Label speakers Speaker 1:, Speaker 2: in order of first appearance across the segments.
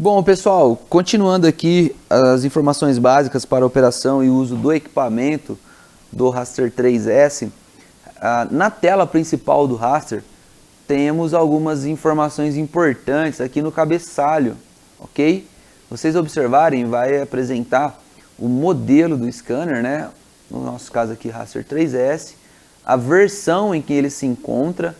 Speaker 1: Bom, pessoal, continuando aqui as informações básicas para a operação e uso do equipamento do Raster 3S, na tela principal do Raster temos algumas informações importantes aqui no cabeçalho, ok? Vocês observarem, vai apresentar o modelo do scanner, né? No nosso caso aqui, Raster 3S, a versão em que ele se encontra.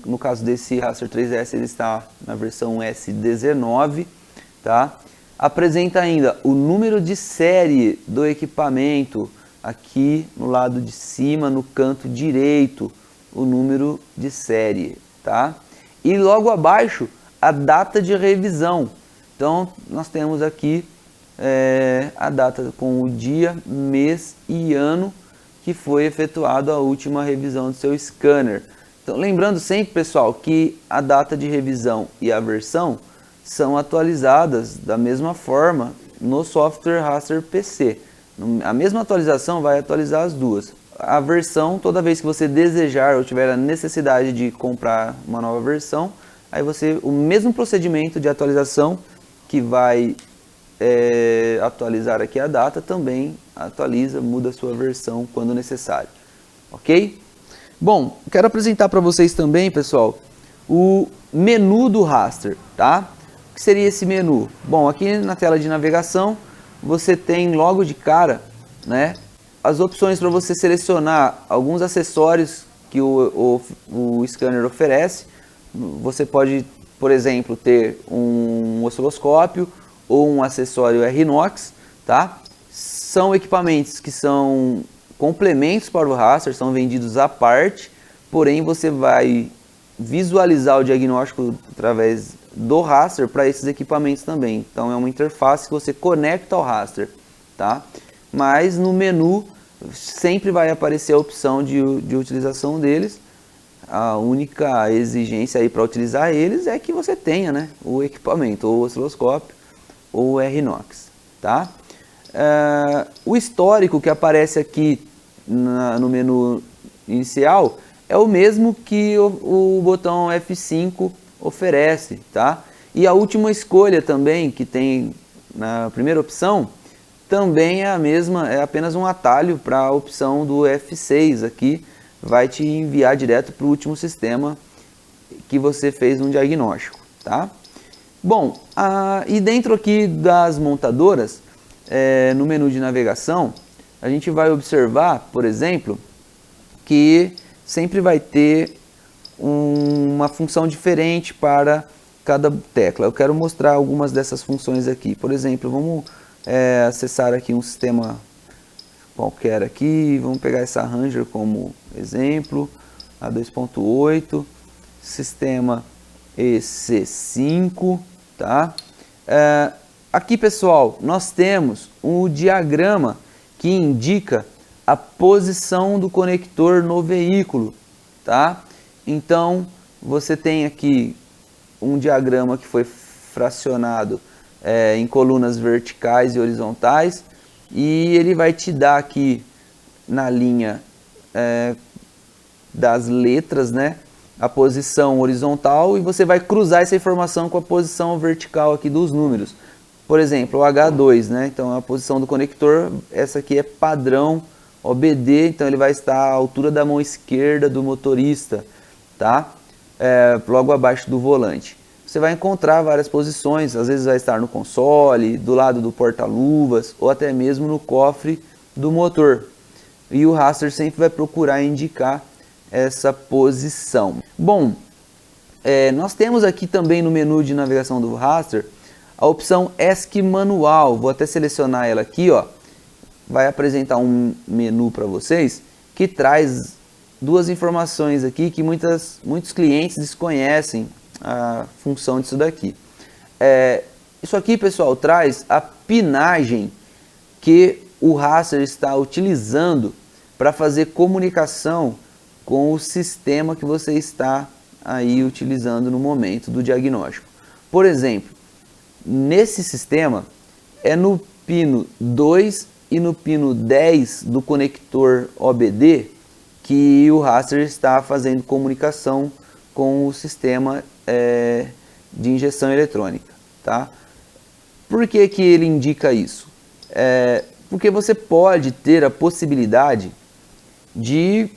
Speaker 1: No caso desse Raster 3S, ele está na versão S19, tá? Apresenta ainda o número de série do equipamento, aqui no lado de cima, no canto direito, o número de série, tá? E logo abaixo, a data de revisão. Então, nós temos aqui a data com o dia, mês e ano que foi efetuada a última revisão do seu scanner. Então, lembrando sempre, pessoal, que a data de revisão e a versão são atualizadas da mesma forma no software Raster PC. A mesma atualização vai atualizar as duas. A versão, toda vez que você desejar ou tiver a necessidade de comprar uma nova versão, aí o mesmo procedimento de atualização que vai atualizar aqui a data, também atualiza, muda a sua versão quando necessário, ok? Bom, quero apresentar para vocês também, pessoal, o menu do Raster, tá? O que seria esse menu? Bom, aqui na tela de navegação, você tem logo de cara, né, as opções para você selecionar alguns acessórios que o scanner oferece. Você pode, por exemplo, ter um osciloscópio, ou um acessório R-Nox, tá? São equipamentos que são complementos para o Raster, são vendidos à parte, porém você vai visualizar o diagnóstico através do Raster para esses equipamentos também. Então é uma interface que você conecta ao Raster, tá? Mas no menu sempre vai aparecer a opção de utilização deles. A única exigência aí para utilizar eles é que você tenha, né, o equipamento, ou o osciloscópio, ou R-Nox, tá? O histórico que aparece aqui no menu inicial é o mesmo que o botão F5 oferece, tá? E a última escolha também, que tem na primeira opção, também é a mesma, é apenas um atalho para a opção do F6 aqui, vai te enviar direto para o último sistema que você fez um diagnóstico, tá? Bom, e dentro aqui das montadoras, no menu de navegação, a gente vai observar, por exemplo, que sempre vai ter uma função diferente para cada tecla. Eu quero mostrar algumas dessas funções aqui. Por exemplo, vamos acessar aqui um sistema qualquer aqui, vamos pegar essa Ranger como exemplo, a 2.8, sistema EC5, tá? Aqui, pessoal, nós temos um diagrama que indica a posição do conector no veículo, tá? Então, você tem aqui um diagrama que foi fracionado em colunas verticais e horizontais, e ele vai te dar aqui na linha das letras, né, a posição horizontal, e você vai cruzar essa informação com a posição vertical aqui dos números. Por exemplo, o H2, né? Então a posição do conector, essa aqui é padrão OBD, então ele vai estar à altura da mão esquerda do motorista, tá? Logo abaixo do volante. Você vai encontrar várias posições, às vezes vai estar no console, do lado do porta-luvas, ou até mesmo no cofre do motor. E o Raster sempre vai procurar indicar essa posição. Bom, nós temos aqui também no menu de navegação do Raster a opção ESC manual. Vou até selecionar ela aqui, ó. Vai apresentar um menu para vocês que traz duas informações aqui que muitos clientes desconhecem a função disso daqui. Isso aqui, pessoal, traz a pinagem que o Raster está utilizando para fazer comunicação com o sistema que você está aí utilizando no momento do diagnóstico. Por exemplo, nesse sistema é no pino 2 e no pino 10 do conector OBD que o Raster está fazendo comunicação com o sistema de injeção eletrônica, tá? Por que que ele indica isso? Porque você pode ter a possibilidade de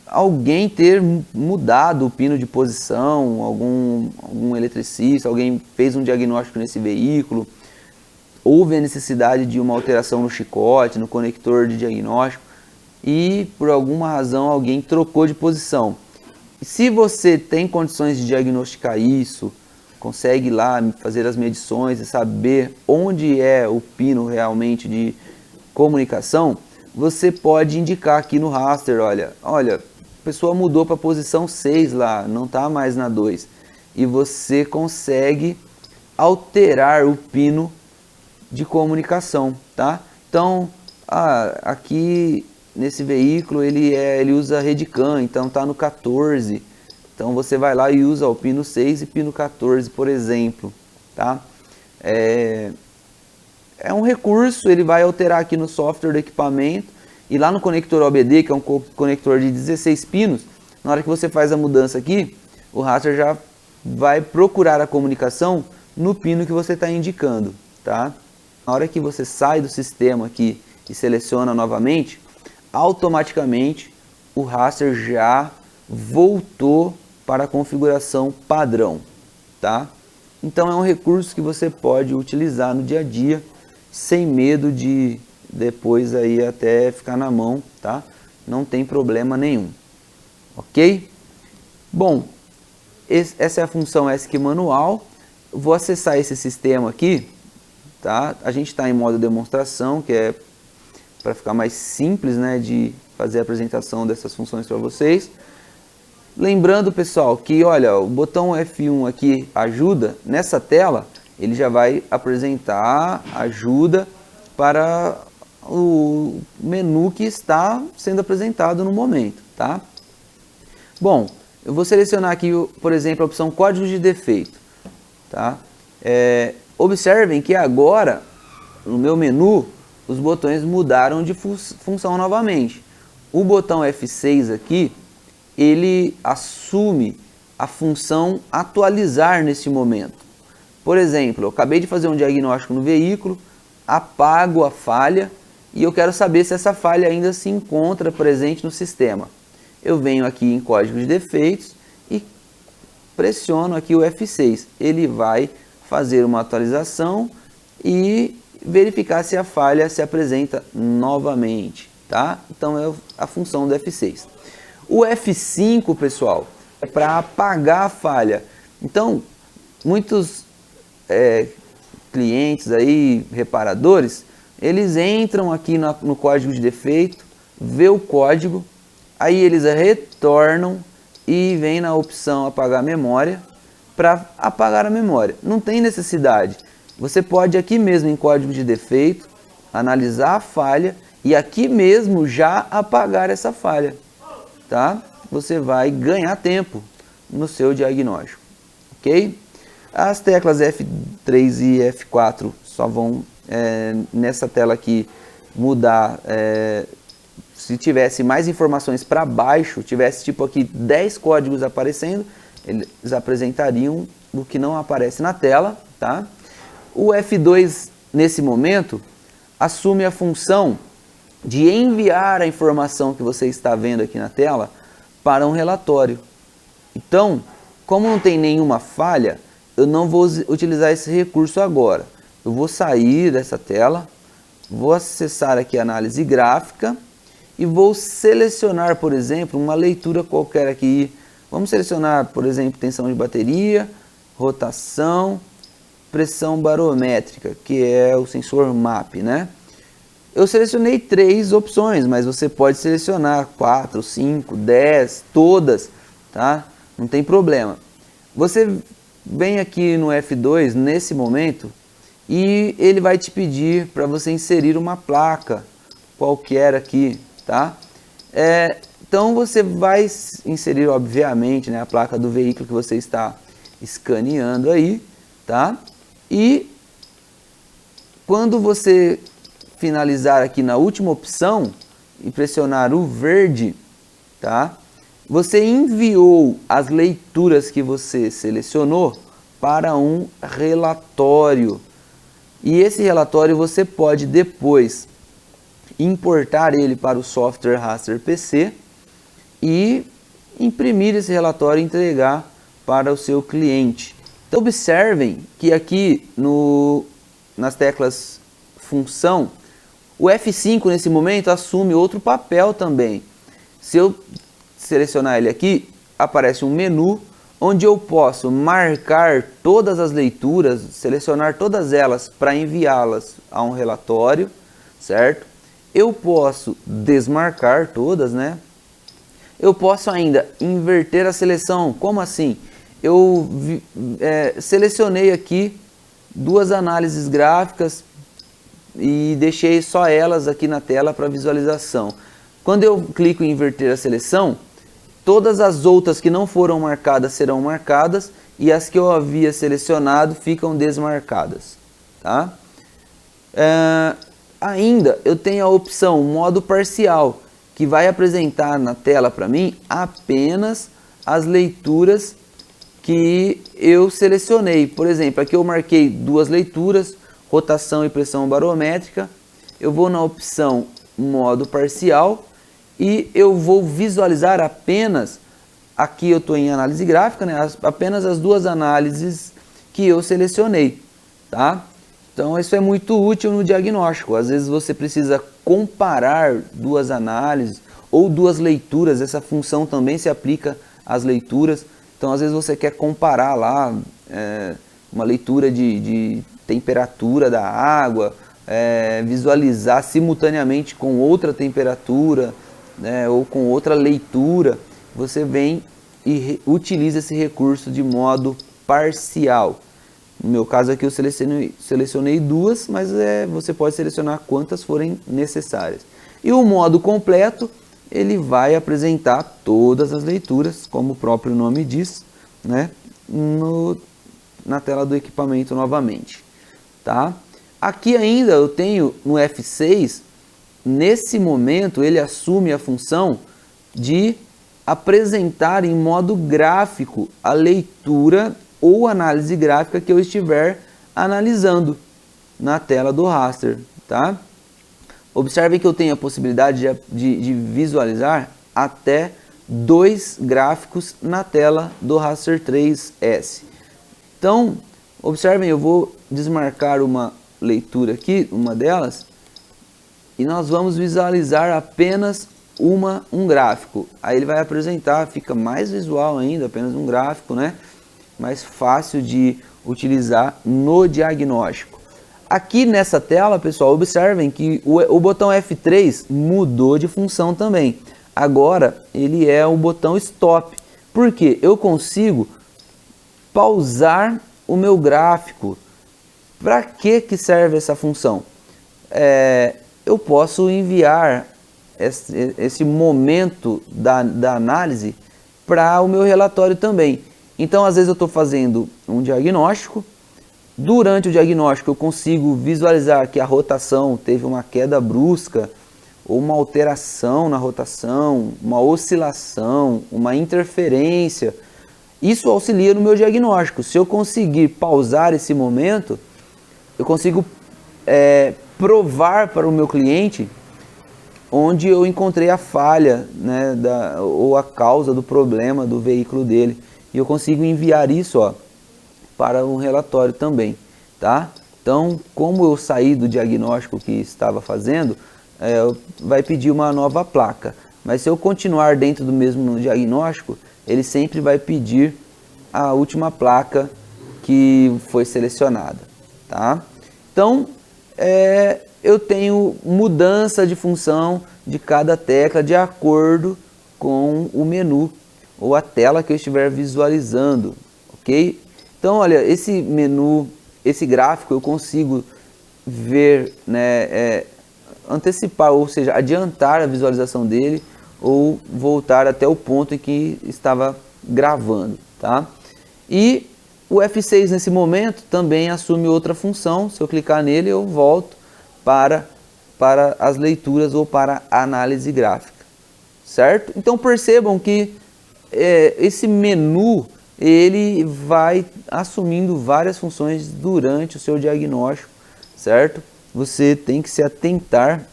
Speaker 1: alguém ter mudado o pino de posição, algum eletricista, alguém fez um diagnóstico nesse veículo, houve a necessidade de uma alteração no chicote, no conector de diagnóstico, e por alguma razão alguém trocou de posição. E se você tem condições de diagnosticar isso, consegue lá fazer as medições e saber onde é o pino realmente de comunicação, você pode indicar aqui no raster, olha, a pessoa mudou para a posição 6 lá, não está mais na 2. E você consegue alterar o pino de comunicação, tá? Então, aqui nesse veículo ele usa Redcam, então está no 14. Então você vai lá e usa o pino 6 e pino 14, por exemplo, tá? É um recurso, ele vai alterar aqui no software do equipamento e lá no conector OBD, que é um conector de 16 pinos, na hora que você faz a mudança aqui, o raster já vai procurar a comunicação no pino que você está indicando, tá? Na hora que você sai do sistema aqui e seleciona novamente, automaticamente o raster já voltou para a configuração padrão, tá? Então é um recurso que você pode utilizar no dia a dia sem medo de depois aí até ficar na mão, tá? Não tem problema nenhum, ok? Bom, essa é a função ESC manual. Vou acessar esse sistema aqui, tá? A gente está em modo demonstração, que é para ficar mais simples, né, de fazer a apresentação dessas funções para vocês. Lembrando, pessoal, que olha, o botão F1 aqui, ajuda, nessa tela ele já vai apresentar ajuda para o menu que está sendo apresentado no momento, tá? Bom, eu vou selecionar aqui, por exemplo, a opção código de defeito, tá? Observem que agora, no meu menu, os botões mudaram de função novamente. O botão F6 aqui, ele assume a função atualizar nesse momento. Por exemplo, eu acabei de fazer um diagnóstico no veículo, apago a falha e eu quero saber se essa falha ainda se encontra presente no sistema. Eu venho aqui em código de defeitos e pressiono aqui o F6. Ele vai fazer uma atualização e verificar se a falha se apresenta novamente, tá? Então é a função do F6. O F5, pessoal, é para apagar a falha. Então, muitos clientes aí, reparadores, eles entram aqui no código de defeito, vê o código, aí eles retornam e vem na opção apagar a memória para apagar a memória. Não tem necessidade. Você pode aqui mesmo em código de defeito, analisar a falha e aqui mesmo já apagar essa falha, tá? Você vai ganhar tempo no seu diagnóstico, ok? As teclas F3 e F4 só vão nessa tela aqui mudar. Se tivesse mais informações para baixo, tivesse tipo aqui 10 códigos aparecendo, eles apresentariam o que não aparece na tela, tá? O F2 nesse momento assume a função de enviar a informação que você está vendo aqui na tela para um relatório. Então, como não tem nenhuma falha, eu não vou utilizar esse recurso agora. Eu vou sair dessa tela, vou acessar aqui a análise gráfica e vou selecionar, por exemplo, uma leitura qualquer aqui. Vamos selecionar, por exemplo, tensão de bateria, rotação, pressão barométrica, que é o sensor MAP, né? Eu selecionei 3 opções, mas você pode selecionar 4, 5, 10, todas, tá? Não tem problema. Você vem aqui no F2 nesse momento e ele vai te pedir para você inserir uma placa qualquer aqui, tá? Então você vai inserir, obviamente, né, a placa do veículo que você está escaneando aí, tá? E quando você finalizar aqui na última opção e pressionar o verde, tá? Você enviou as leituras que você selecionou para um relatório. E esse relatório você pode depois importar ele para o software Raster PC e imprimir esse relatório e entregar para o seu cliente. Então observem que aqui nas teclas função, o F5 nesse momento assume outro papel também. Se eu selecionar ele aqui, aparece um menu onde eu posso marcar todas as leituras, selecionar todas elas para enviá-las a um relatório, certo? Eu posso desmarcar todas, né? Eu posso ainda inverter a seleção. Como assim? Eu selecionei aqui duas análises gráficas e deixei só elas aqui na tela para visualização. Quando eu clico em inverter a seleção, todas as outras que não foram marcadas serão marcadas e as que eu havia selecionado ficam desmarcadas, tá? Ainda eu tenho a opção modo parcial, que vai apresentar na tela para mim apenas as leituras que eu selecionei. Por exemplo, aqui eu marquei duas leituras, rotação e pressão barométrica. Eu vou na opção modo parcial e eu vou visualizar apenas, aqui eu estou em análise gráfica, né, apenas as duas análises que eu selecionei, tá? Então isso é muito útil no diagnóstico. Às vezes você precisa comparar duas análises ou duas leituras. Essa função também se aplica às leituras. Então às vezes você quer comparar lá uma leitura de temperatura da água, visualizar simultaneamente com outra temperatura, né, ou com outra leitura. Você vem e utiliza esse recurso de modo parcial. No meu caso aqui eu selecionei duas, mas você pode selecionar quantas forem necessárias. E o modo completo, ele vai apresentar todas as leituras, como o próprio nome diz, né, na tela do equipamento novamente. Tá? Aqui ainda eu tenho no F6, nesse momento ele assume a função de apresentar em modo gráfico a leitura ou análise gráfica que eu estiver analisando na tela do raster, tá? Observe que eu tenho a possibilidade de visualizar até 2 gráficos na tela do raster 3S. Então, observem, eu vou desmarcar uma leitura aqui, uma delas, e nós vamos visualizar apenas um gráfico. Aí ele vai apresentar, fica mais visual ainda, apenas um gráfico, né? Mais fácil de utilizar no diagnóstico. Aqui nessa tela, pessoal, observem que o botão F3 mudou de função também. Agora ele é o botão Stop, porque eu consigo pausar o meu gráfico. Para que serve essa função? Eu posso enviar esse momento da análise para o meu relatório também. Então, às vezes eu estou fazendo um diagnóstico. Durante o diagnóstico eu consigo visualizar que a rotação teve uma queda brusca, ou uma alteração na rotação, uma oscilação, uma interferência. Isso auxilia no meu diagnóstico. Se eu conseguir pausar esse momento, eu consigo provar para o meu cliente onde eu encontrei a falha, né, ou a causa do problema do veículo dele. E eu consigo enviar isso, ó, para um relatório também, tá? Então, como eu saí do diagnóstico que estava fazendo, vai pedir uma nova placa. Mas se eu continuar dentro do mesmo diagnóstico, ele sempre vai pedir a última placa que foi selecionada, tá? Então, eu tenho mudança de função de cada tecla de acordo com o menu ou a tela que eu estiver visualizando, ok? Então, olha, esse menu, esse gráfico eu consigo ver, né, antecipar, ou seja, adiantar a visualização dele ou voltar até o ponto em que estava gravando, tá? E o F6 nesse momento também assume outra função. Se eu clicar nele, eu volto para as leituras ou para a análise gráfica, certo? Então percebam que esse menu ele vai assumindo várias funções durante o seu diagnóstico, certo? Você tem que se atentar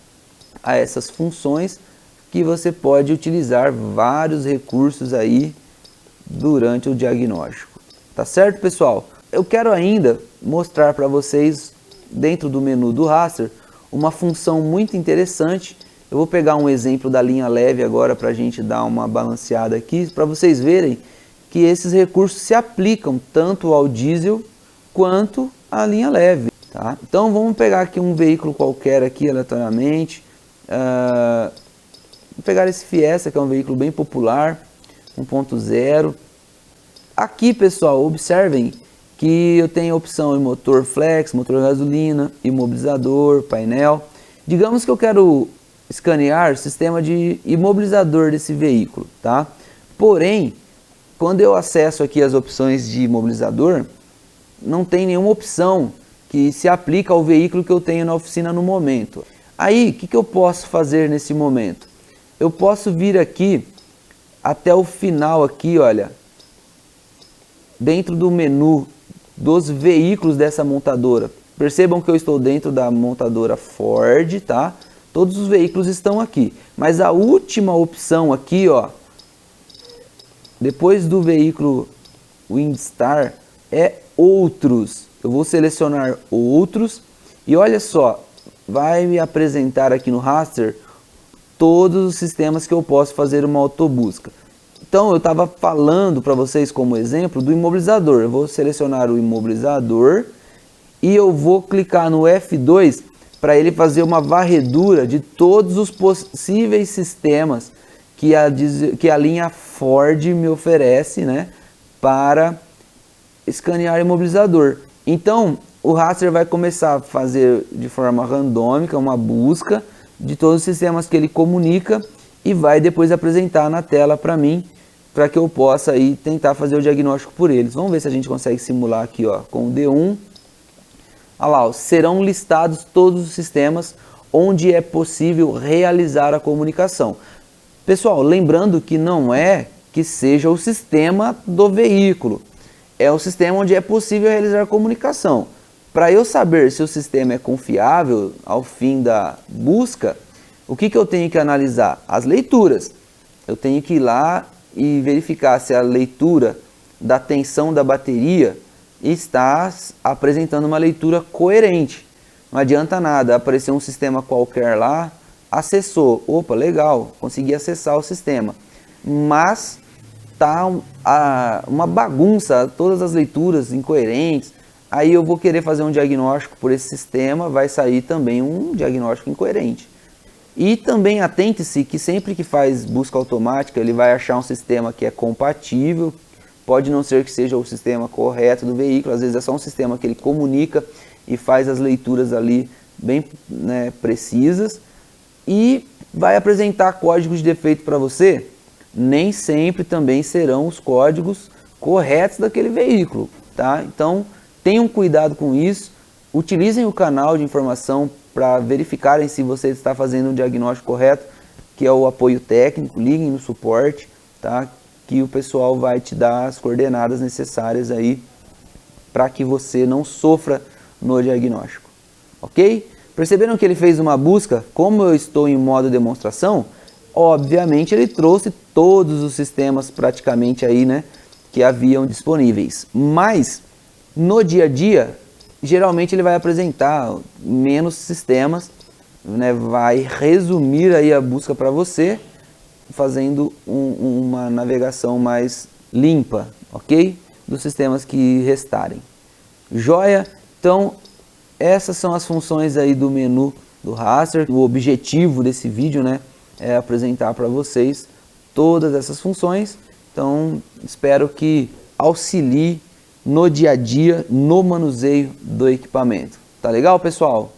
Speaker 1: a essas funções, que você pode utilizar vários recursos aí durante o diagnóstico. Tá certo, pessoal? Eu quero ainda mostrar para vocês, dentro do menu do raster, uma função muito interessante. Eu vou pegar um exemplo da linha leve agora para a gente dar uma balanceada aqui, para vocês verem que esses recursos se aplicam tanto ao diesel quanto à linha leve. Tá? Então vamos pegar aqui um veículo qualquer aqui aleatoriamente. Vou pegar esse Fiesta, que é um veículo bem popular, 1.0. Aqui, pessoal, observem que eu tenho a opção em motor flex, motor gasolina, imobilizador, painel. Digamos que eu quero escanear o sistema de imobilizador desse veículo, tá? Porém, quando eu acesso aqui as opções de imobilizador, não tem nenhuma opção que se aplica ao veículo que eu tenho na oficina no momento. Aí, o que eu posso fazer nesse momento? Eu posso vir aqui até o final aqui, olha, dentro do menu dos veículos dessa montadora. Percebam que eu estou dentro da montadora Ford, tá? Todos os veículos estão aqui. Mas a última opção aqui, ó, depois do veículo Windstar, é outros. Eu vou selecionar outros e olha só, vai me apresentar aqui no raster todos os sistemas que eu posso fazer uma autobusca. Então eu estava falando para vocês como exemplo do imobilizador. Eu vou selecionar o imobilizador e eu vou clicar no F2 para ele fazer uma varredura de todos os possíveis sistemas que a linha Ford me oferece, né, para escanear imobilizador. Então o raster vai começar a fazer de forma randômica uma busca de todos os sistemas que ele comunica e vai depois apresentar na tela para mim, para que eu possa aí tentar fazer o diagnóstico por eles. Vamos ver se a gente consegue simular aqui, ó, com o D1. Olha lá, ó, serão listados todos os sistemas onde é possível realizar a comunicação. Pessoal, lembrando que não é que seja o sistema do veículo, é o sistema onde é possível realizar a comunicação. Para eu saber se o sistema é confiável ao fim da busca, o que eu tenho que analisar? As leituras. Eu tenho que ir lá e verificar se a leitura da tensão da bateria está apresentando uma leitura coerente. Não adianta nada aparecer um sistema qualquer lá, acessou, opa, legal, consegui acessar o sistema, mas tá uma bagunça, todas as leituras incoerentes. Aí eu vou querer fazer um diagnóstico por esse sistema, vai sair também um diagnóstico incoerente. E também atente-se que sempre que faz busca automática, ele vai achar um sistema que é compatível. Pode não ser que seja o sistema correto do veículo, às vezes é só um sistema que ele comunica e faz as leituras ali bem, né, precisas. E vai apresentar códigos de defeito para você. Nem sempre também serão os códigos corretos daquele veículo, tá? Então tenham cuidado com isso, utilizem o canal de informação para verificarem se você está fazendo o diagnóstico correto, que é o apoio técnico, liguem no suporte, tá? Que o pessoal vai te dar as coordenadas necessárias aí para que você não sofra no diagnóstico, ok? Perceberam que ele fez uma busca? Como eu estou em modo demonstração, obviamente ele trouxe todos os sistemas praticamente aí, né, que haviam disponíveis, mas no dia a dia, geralmente ele vai apresentar menos sistemas, né, vai resumir aí a busca para você, fazendo uma navegação mais limpa, ok? Dos sistemas que restarem. Joia? Então, essas são as funções aí do menu do raster. O objetivo desse vídeo, né, é apresentar para vocês todas essas funções. Então, espero que auxilie no dia a dia, no manuseio do equipamento. Tá legal, pessoal?